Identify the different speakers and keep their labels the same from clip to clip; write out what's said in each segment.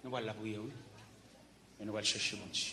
Speaker 1: nous allons la prier, oui. Et nous allons chercher mon Dieu.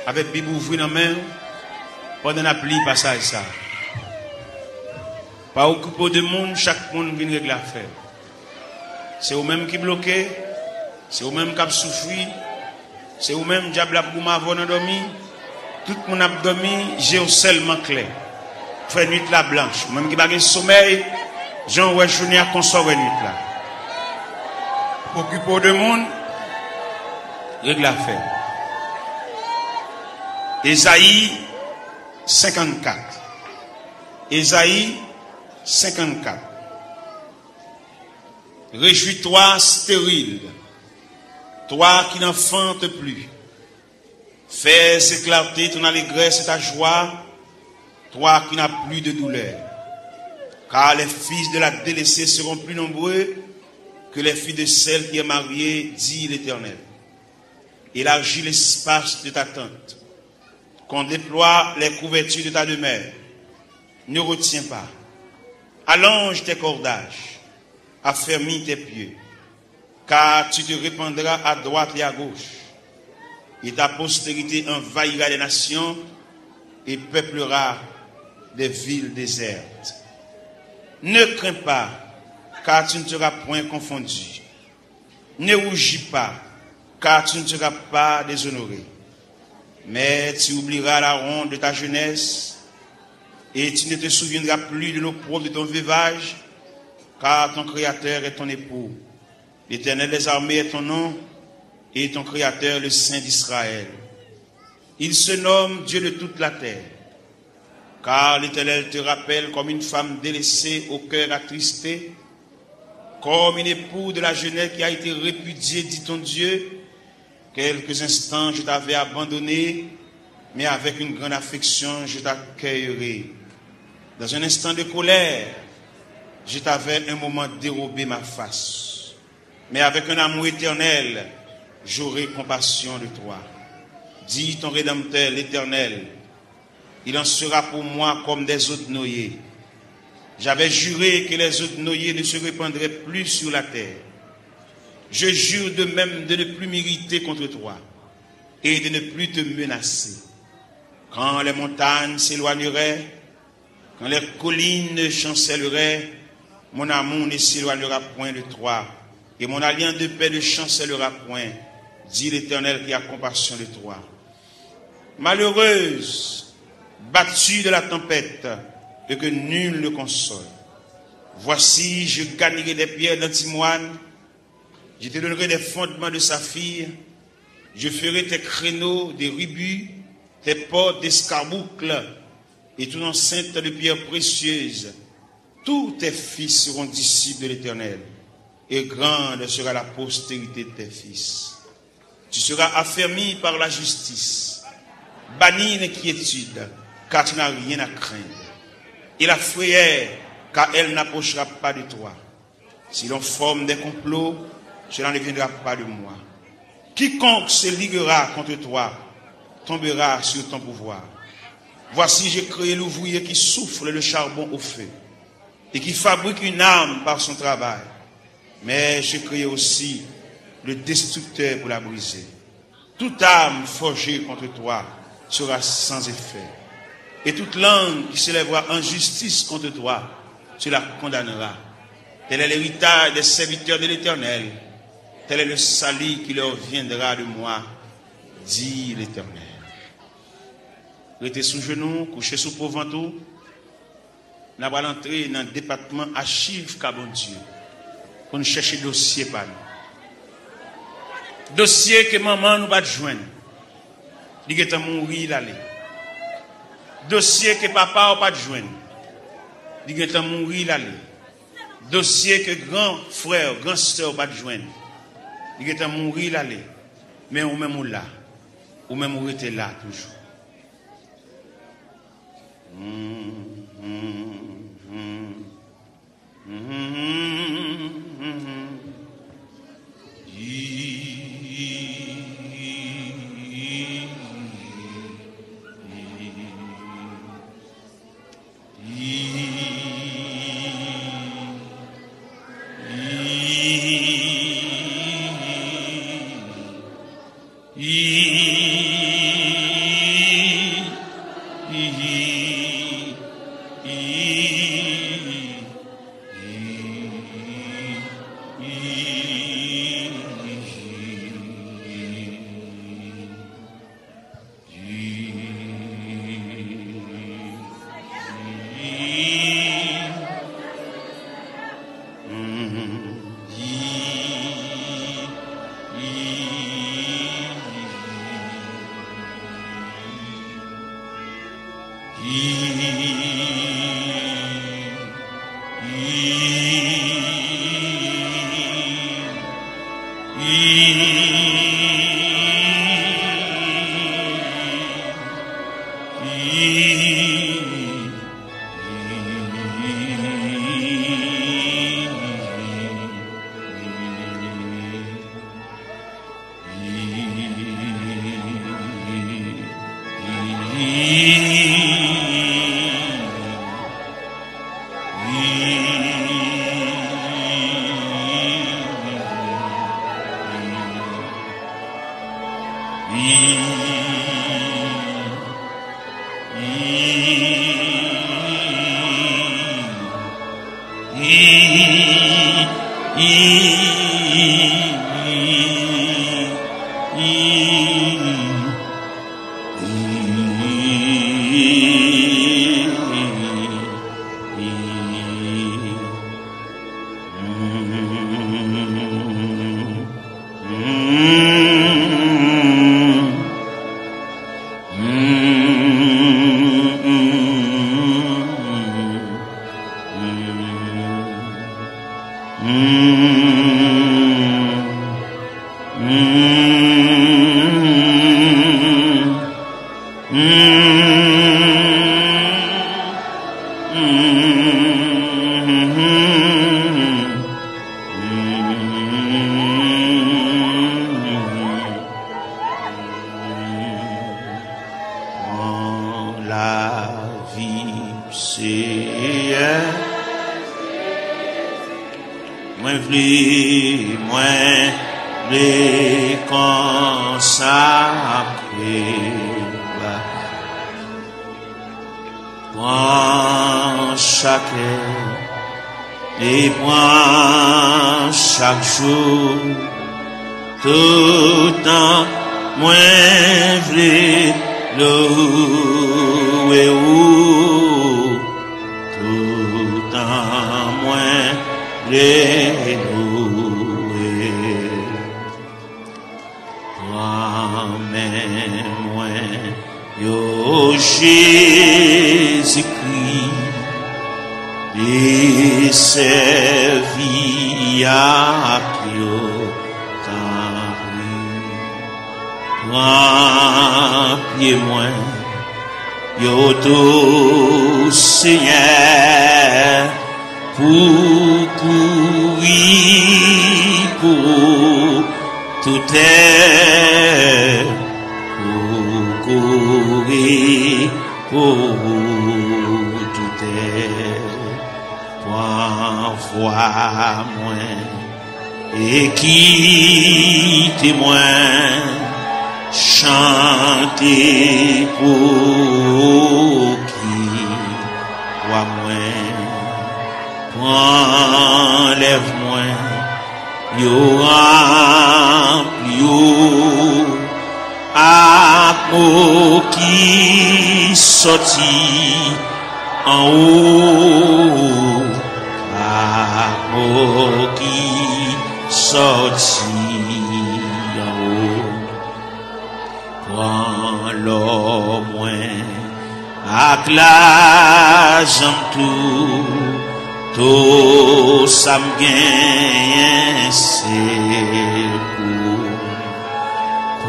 Speaker 1: avec Bible ouvri dans la main, pendant la pluie, passage ça. Pas occupé de monde, chaque monde vient régler l'affaire. C'est eux-mêmes qui bloquent, c'est eux-mêmes qui souffrent, c'est eux-mêmes qui diable pour m'avoir dormi. Tout le monde a dormi, j'ai seulement clair. Fait nuit la blanche, même qui n'a pas de sommeil, j'en ouais journée à consommer nuit là. Occupé de monde, règle l'affaire. Ésaïe 54. Ésaïe 54. Réjouis-toi stérile, toi qui n'enfantes plus. Fais éclater ton allégresse et ta joie, toi qui n'as plus de douleur. Car les fils de la délaissée seront plus nombreux que les filles de celle qui est mariée, dit l'Éternel. Élargis l'espace de ta tente, qu'on déploie les couvertures de ta demeure. Ne retiens pas. Allonge tes cordages, affermis tes pieds, car tu te répandras à droite et à gauche, et ta postérité envahira les nations et peuplera des villes désertes. Ne crains pas, car tu ne seras point confondu. Ne rougis pas, car tu ne seras pas déshonoré. Mais tu oublieras la honte de ta jeunesse, et tu ne te souviendras plus de l'opprobre de ton veuvage, car ton Créateur est ton époux. L'Éternel des armées est ton nom, et ton Créateur le Saint d'Israël. Il se nomme Dieu de toute la terre, car l'Éternel te rappelle comme une femme délaissée au cœur attristé, comme une épouse de la jeunesse qui a été répudiée, dit ton Dieu. Quelques instants je t'avais abandonné, mais avec une grande affection je t'accueillerai. Dans un instant de colère, je t'avais un moment dérobé ma face, mais avec un amour éternel, j'aurai compassion de toi. Dis ton Rédempteur, l'Éternel, il en sera pour moi comme des eaux de noyer. J'avais juré que les eaux de noyer ne se répandraient plus sur la terre. Je jure de même de ne plus m'irriter contre toi et de ne plus te menacer. Quand les montagnes s'éloigneraient, quand les collines chancelleraient, mon amour ne s'éloignera point de toi et mon alliance de paix ne chancellera point, dit l'Éternel qui a compassion de toi. Malheureuse, battue de la tempête, et que nul ne console. Voici, je gagnerai des pierres d'antimoine, je te donnerai des fondements de saphir, je ferai tes créneaux des rubis, tes portes d'escarboucles, et ton enceinte de pierres précieuses. Tous tes fils seront disciples de l'Éternel, et grande sera la postérité de tes fils. Tu seras affermi par la justice, banni l'inquiétude, car tu n'as rien à craindre. Et la frayeur, car elle n'approchera pas de toi. Si l'on forme des complots, cela ne viendra pas de moi. Quiconque se liguera contre toi tombera sur ton pouvoir. Voici, j'ai créé l'ouvrier qui souffle le charbon au feu et qui fabrique une arme par son travail. Mais j'ai créé aussi le destructeur pour la briser. Toute arme forgée contre toi sera sans effet. Et toute langue qui s'élèvera en justice contre toi, tu la condamneras. Tel est l'héritage des serviteurs de l'Éternel. Tel est le salut qui leur viendra de moi, dit l'Éternel. Restez sous genoux, couchez sous pauvre-ventou. Nous allons entrer dans le département archives Cabon Dieu pour nous chercher dossier par nous. Dossier que maman nous va joindre. Il est mourir l'aller. Dossier que papa n'a pas joindre. Il est mourir l'aller. Dossier que grand frère, grand soeur pas joindre. Il est mourir l'aller. Mais ou même là. Ou même ou était là toujours.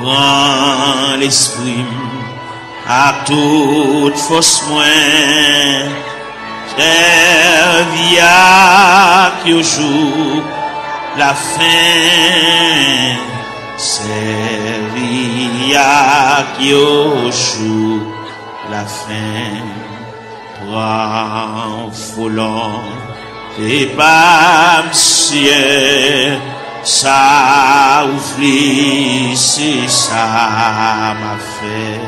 Speaker 2: Prends l'esprit à toute force moins, servi à qui jour la fin, servi à qui jour la fin, prends volant et pas ciel. Ça ouvrit, c'est ça m'a fait.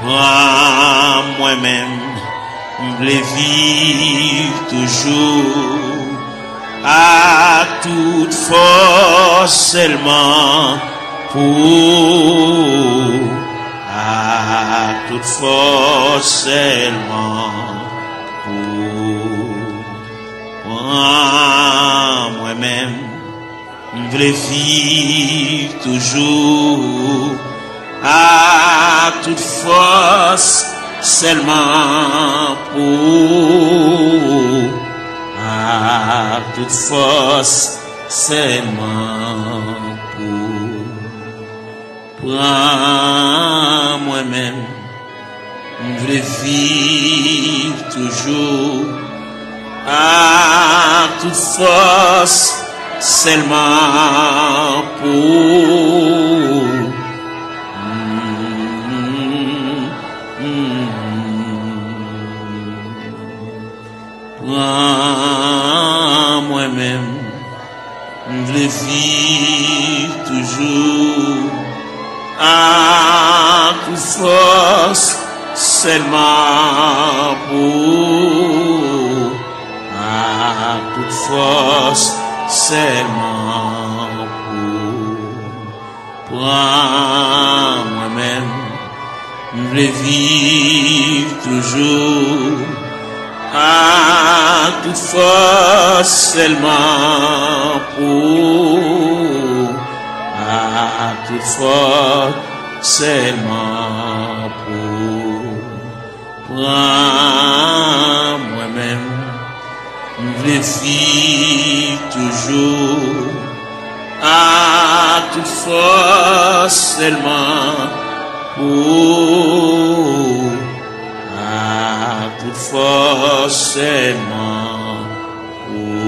Speaker 2: Prends moi-même, m'blé vivre toujours à toute force seulement pour à toute force seulement pour. moi-même, je veux vivre toujours à toute force, seulement pour, à toute force, seulement pour. Prends moi-même, je veux vivre toujours à toute force, seulement pour. Prends moi-même, je veux vivre toujours à toute force, seulement pour, à toute force, seulement pour. Prends moi-même, je veux vivre toujours à toute force, seulement pour, à toute force, seulement pour. Prends moi-même, je veux vivre toujours à toute force, seulement pour, à toute force, seulement pour.